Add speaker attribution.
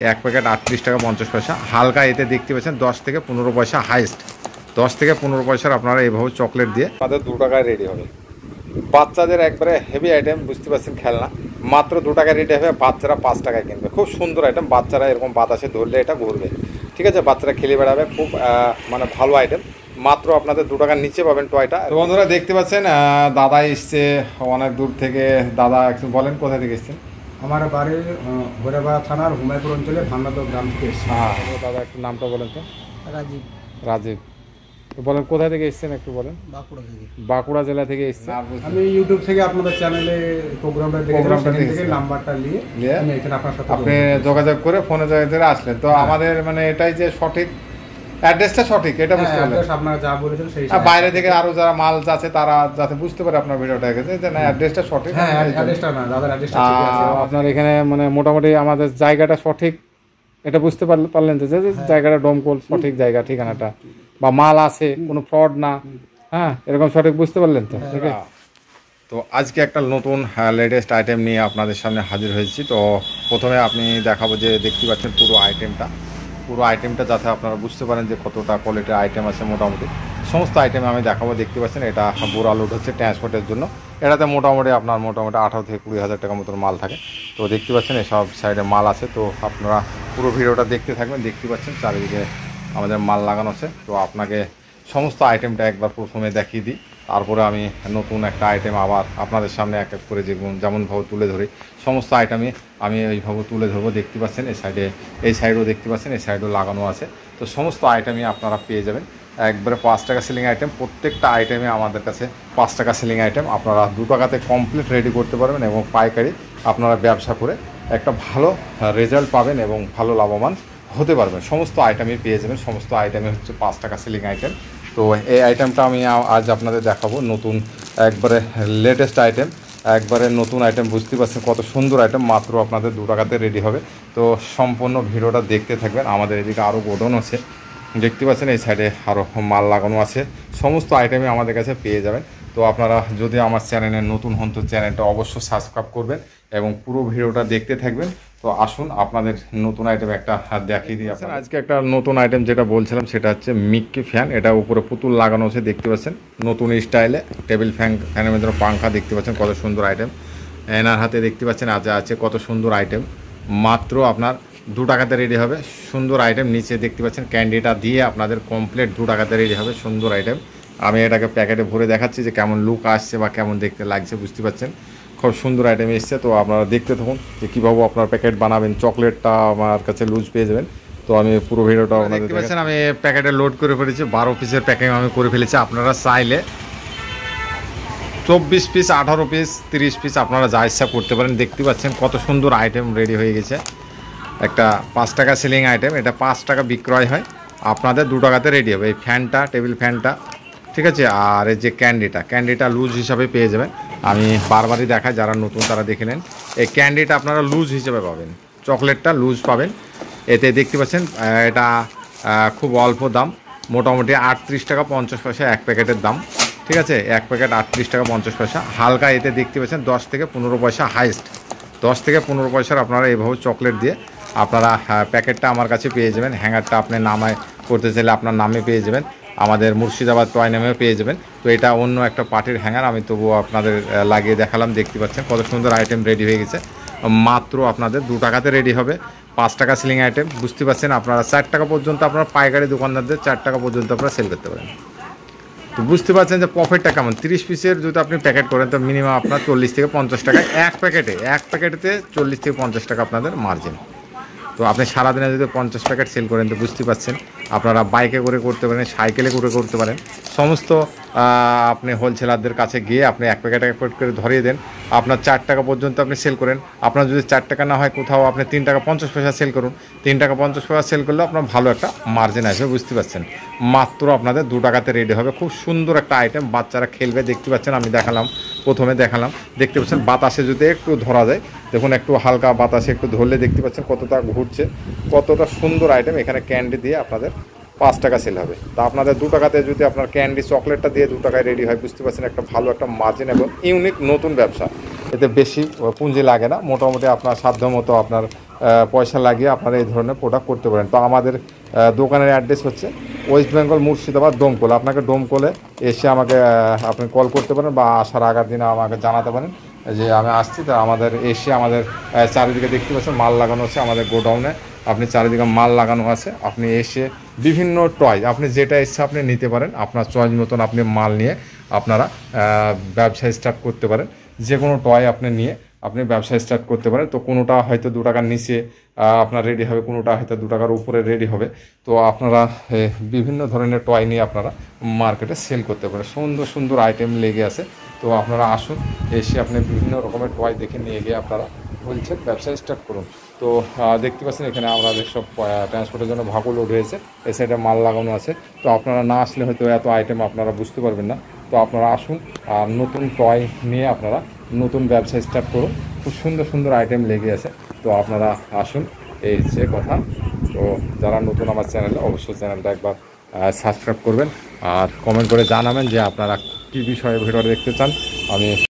Speaker 1: এক প্যাকেট 38 টাকা 50 পয়সা। হালকা এতে দেখতে পাচ্ছেন 10 থেকে 15 পয়সা হাইস্ট, 10 থেকে 15 পয়সার আপনারা এইভাবে চকলেট দিয়ে আমাদের 2 টাকায় রেডি হবে। বাচ্চাদের একবারে হেভি আইটেম, বুঝতে পারছেন, খেলনা মাত্র 2 টাকায় রেডি হবে। বাচ্চারা 5 টাকায় কিনবে। খুব সুন্দর আইটেম, বাচ্চারা এরকম বাতাসে ধরলে এটা ঘুরবে, ঠিক আছে, বাচ্চারা খেলে বেড়াবে। খুব মানে ভালো আইটেম, মাত্র আপনাদের 2 টাকার নিচে পাবেন টয়টা। তো বন্ধুরা দেখতে পাচ্ছেন দাদা এসছে অনেক দূর থেকে। দাদা একটু বলেন কোথা থেকে এসছেন?
Speaker 2: আমার বাড়ি ভৈরবাড়া থানার হুমায়পুর অঞ্চলে ভান্নাদর গ্রাম থেকে এসেছি।
Speaker 1: হ্যাঁ দাদা একটু নামটা বলেন তো।
Speaker 2: রাজীব।
Speaker 1: রাজীব, বলেন কোথা থেকে এসছেন একটু বলেন।
Speaker 2: বাঁকুড়া থেকে।
Speaker 1: বাঁকুড়া জেলা থেকে এসছেন।
Speaker 2: আমি ইউটিউব থেকে আপনাদের চ্যানেলে প্রোগ্রামটা দেখে নাম্বারটা নিয়ে আমি এখানে আপনার সাথে
Speaker 1: আপনি যোগাযোগ করে ফোনে যোগাযোগ আসলেন। তো আমাদের মানে এটাই যে সঠিক অ্যাড্রেসটা সঠিক এটা বুঝতে পারলেন।
Speaker 2: আপনারা যা বলেছেন সেই
Speaker 1: বাইরে থেকে আরো যারা মাল আছে তারা যাতে বুঝতে পারে আপনার ভিডিওটা যে না অ্যাড্রেসটা সঠিক।
Speaker 2: হ্যাঁ অ্যাড্রেসটা না দাদার অ্যাড্রেসটা ঠিক আছে।
Speaker 1: আপনার এখানে মানে মোটামুটি আমাদের জায়গাটা সঠিক এটা বুঝতে পারলেন যে জায়গাটা ডোমকল সঠিক জায়গা, ঠিকানাটা বা মাল আছে কোনো ফ্রড না, হ্যাঁ এরকম সঠিক বুঝতে পারলেন তো। ঠিক আছে, তো আজকে একটা নতুন লেটেস্ট আইটেম নিয়ে আপনাদের সামনে হাজির হয়েছি। তো প্রথমে আপনি দেখাবো যে দেখতে পাচ্ছেন পুরো আইটেমটা যাতে আপনারা বুঝতে পারেন যে কতটা কোয়ালিটির আইটেম আছে। মোটামুটি সমস্ত আইটেম আমি দেখাবো। দেখতে পাচ্ছেন এটা বোরা লোড হচ্ছে ট্রান্সপোর্টের জন্য। এটাতে মোটামুটি 18 থেকে 20 হাজার টাকার মতন মাল থাকে। তো দেখতে পাচ্ছেন এসব সাইডে মাল আছে। তো আপনারা পুরো ভিডিওটা দেখতে থাকবেন। দেখতে পাচ্ছেন চারিদিকে আমাদের মাল লাগানো আছে। তো আপনাকে সমস্ত আইটেমটা একবার প্রথমে দেখিয়ে দিই, তারপরে আমি নতুন একটা আইটেম আবার আপনাদের সামনে এক এক করে যেমনভাবে তুলে ধরি সমস্ত আইটেমই আমি এইভাবে তুলে ধরবো। দেখতে পাচ্ছেন এই সাইডও দেখতে পাচ্ছেন, এই সাইডও লাগানো আছে। তো সমস্ত আইটেমই আপনারা পেয়ে যাবেন একবারে 5 টাকা সেলিং আইটেম। প্রত্যেকটা আইটেমে আমাদের কাছে 5 টাকা সেলিং আইটেম। আপনারা 2 টাকাতে কমপ্লিট রেডি করতে পারবেন এবং পাইকারি আপনারা ব্যবসা করে একটা ভালো রেজাল্ট পাবেন এবং ভালো লাভবান হতে পারবেন। সমস্ত আইটেমই পেয়ে যাবেন। সমস্ত আইটেমই হচ্ছে 5 টাকা সেলিং আইটেম। তো এই আইটেমটা আমি আজ আপনাদের দেখাবো, নতুন একবারে লেটেস্ট আইটেম, একবারে নতুন আইটেম। বুঝতে পারছেন কত সুন্দর আইটেম, মাত্র আপনাদের 2 টাকাতে রেডি হবে। তো সম্পূর্ণ ভিডিওটা দেখতে থাকবেন। আমাদের এদিকে আরও গোডাউন আছে, দেখতে পাচ্ছেন এই সাইডে আরও মাল লাগানো আছে। সমস্ত আইটেমই আমাদের কাছে পেয়ে যাবেন। তো আপনারা যদি আমার চ্যানেলে নতুন হন তো চ্যানেলটা অবশ্যই সাবস্ক্রাইব করবেন এবং পুরো ভিডিওটা দেখতে থাকবেন। তো আসুন আপনাদের নতুন আইটেম একটা দেখিয়ে দিই। আপনারা আজকে একটা নতুন আইটেম যেটা বলছিলাম সেটা হচ্ছে মিক্কি ফ্যান। এটা উপরে পুতুল লাগানো আছে, দেখতে পাচ্ছেন নতুন স্টাইলে। টেবিল ফ্যানের মধ্যে পাংখা, দেখতে পাচ্ছেন কত সুন্দর আইটেম। এনার হাতে দেখতে পাচ্ছেন আছে কত সুন্দর আইটেম। মাত্র আপনার 2 টাকাতে রেডি হবে সুন্দর আইটেম। নিচে দেখতে পাচ্ছেন ক্যান্ডিটা দিয়ে আপনাদের কমপ্লিট 2 টাকাতে রেডি হবে সুন্দর আইটেম। আমি এটাকে প্যাকেটে ভরে দেখাচ্ছি যে কেমন লুক আসছে বা কেমন দেখতে লাগছে, বুঝতে পাচ্ছেন খুব সুন্দর আইটেম এসছে। তো আপনারা দেখতে থাকুন যে কীভাবে আপনার প্যাকেট বানাবেন। চকলেটটা আমার কাছে লুজ পেয়ে যাবেন। তো আমি পুরো ভিডিওটা আপনাদের দেখতে পাচ্ছেন আমি প্যাকেটে লোড করে ফেলেছি। 12 পিসের প্যাকিং আমি করে ফেলেছি। আপনারা চাইলে 24 পিস, 18 পিস, 30 পিস আপনারা যা ইচ্ছা করতে পারেন। দেখতে পাচ্ছেন কত সুন্দর আইটেম রেডি হয়ে গেছে। একটা 5 টাকা সেলিং আইটেম, এটা 5 টাকা বিক্রয় হয়, আপনাদের 2 টাকাতে রেডি হবে। এই ফ্যানটা, টেবিল ফ্যানটা, ঠিক আছে। আর এই যে ক্যান্ডিটা লুজ হিসাবে পেয়ে যাবেন। আমি বারবারই দেখাই, যারা নতুন তারা দেখে নেন। এই ক্যান্ডিটা আপনারা লুজ হিসেবে পাবেন, চকলেটটা লুজ পাবেন। এতে দেখতে পাচ্ছেন এটা খুব অল্প দাম, মোটামুটি 38 টাকা 50 পয়সা এক প্যাকেটের দাম, ঠিক আছে। এক প্যাকেট 38 টাকা 50 পয়সা। হালকা এতে দেখতে পাচ্ছেন 10 থেকে 15 পয়সা হাইস্ট, 10 থেকে 15 পয়সার আপনারা এইভাবে চকলেট দিয়ে আপনারা প্যাকেটটা আমার কাছে পেয়ে যাবেন। হ্যাঙ্গারটা আপনি নামায় করতে চাইলে আপনার নামে পেয়ে যাবেন, আমাদের মুর্শিদাবাদ টয় নামেও পেয়ে যাবেন। তো এটা অন্য একটা পার্টির হ্যাঙ্গার, আমি তবুও আপনাদের লাগিয়ে দেখালাম। দেখতে পাচ্ছেন কত সুন্দর আইটেম রেডি হয়ে গেছে। মাত্র আপনাদের 2 টাকাতে রেডি হবে। 5 টাকা সেলিং আইটেম, বুঝতে পারছেন। আপনারা 4 টাকা পর্যন্ত আপনারা পাইকারি দোকানদারদের 4 টাকা পর্যন্ত আপনারা সেল করতে পারেন। তো বুঝতে পারছেন যে প্রফিটটা কেমন। 30 পিসের যদি আপনি প্যাকেট করেন তো মিনিমাম আপনার 40 থেকে 50 টাকা এক প্যাকেটেতে 40 থেকে 50 টাকা আপনাদের মার্জিন। তো আপনি সারাদিনে যদি 50 প্যাকেট সেল করেন তো বুঝতে পারছেন আপনারা বাইকে করে করতে পারেন, সাইকেলে করে করতে পারেন। সমস্ত আপনি হোলসেলারদের কাছে গিয়ে আপনি এক প্যাকেট করে ধরিয়ে দেন, আপনার 4 টাকা পর্যন্ত আপনি সেল করেন। আপনার যদি 4 টাকা না হয় কোথাও আপনি 3 টাকা 50 পয়সা সেল করুন। 3 টাকা 50 পয়সা সেল করলে আপনার ভালো একটা মার্জিন আসবে, বুঝতে পারছেন। মাত্র আপনাদের 2 টাকাতে রেডি হবে। খুব সুন্দর একটা আইটেম, বাচ্চারা খেলবে। দেখতে পাচ্ছেন আমি প্রথমে দেখালাম, দেখতে পাচ্ছেন বাতাসে যদি একটু ধরা যায়, দেখুন একটু হালকা বাতাসে একটু ধরলে দেখতে পাচ্ছেন কতটা ঘুরছে, কতটা সুন্দর আইটেম। এখানে ক্যান্ডি দিয়ে আপনাদের 5 টাকা সেল হবে। তা আপনাদের 2 টাকাতে যদি আপনার ক্যান্ডি চকলেটটা দিয়ে 2 টাকায় রেডি হয়, বুঝতে পারছেন একটা ভালো একটা মার্জিন এবং ইউনিক নতুন ব্যবসা। এতে বেশি পুঁজি লাগে না, মোটামুটি আপনার সাধ্য মতো আপনার পয়সা লাগিয়ে আপনারা এই ধরনের প্রোডাক্ট করতে পারেন। তো আমাদের দোকানের অ্যাড্রেস হচ্ছে ওয়েস্ট বেঙ্গল মুর্শিদাবাদ ডোমকল। আপনাকে ডোমকলে এসে আমাকে আপনি কল করতে পারেন বা আসার আগের দিনে আমাকে জানাতে পারেন যে আমি আসছি। তো আমাদের এসে আমাদের চারিদিকে দেখতে পাচ্ছেন মাল লাগানো আছে আমাদের গোডাউনে, আপনি চারিদিকে মাল লাগানো আছে। আপনি এসে বিভিন্ন টয় আপনি যেটা ইচ্ছা আপনি নিতে পারেন, আপনার চয়েস মতন আপনি মাল নিয়ে আপনারা ব্যবসা স্টার্ট করতে পারেন। যে কোনো টয় আপনি নিয়ে আপনি ব্যবসা স্টার্ট করতে পারেন। তো কোনোটা হয়তো 2 টাকার নিচে আপনার রেডি হবে, কোনোটা হয়তো 2 টাকার উপরে রেডি হবে। তো আপনারা বিভিন্ন ধরনের টয় নিয়ে আপনারা মার্কেটে সেল করতে পারেন। সুন্দর সুন্দর আইটেম লেগে আছে। তো আপনারা আসুন, এসে আপনি বিভিন্ন রকমের টয় দেখে নিয়ে গিয়ে আপনারা বলছেন ব্যবসা স্টার্ট করুন। তো দেখতে পাচ্ছেন এখানে আমাদের সব ট্রান্সপোর্টের জন্য ভাগও লোড হয়েছে, এই সাইডে মাল লাগানো আছে। তো আপনারা না আসলে হয়তো এত আইটেম আপনারা বুঝতে পারবেন না। তো আপনারা আসুন, আর নতুন টয় নিয়ে আপনারা নতুন ব্যবসা স্টার্ট করুন। খুব সুন্দর সুন্দর আইটেম লেগে আছে। তো আপনারা আসুন, এই হচ্ছে কথা। তো যারা নতুন আমার চ্যানেলে, অবশ্যই চ্যানেলটা একবার সাবস্ক্রাইব করবেন আর কমেন্ট করে জানাবেন যে আপনারা কী বিষয়ে ভিডিও দেখতে চান। আমি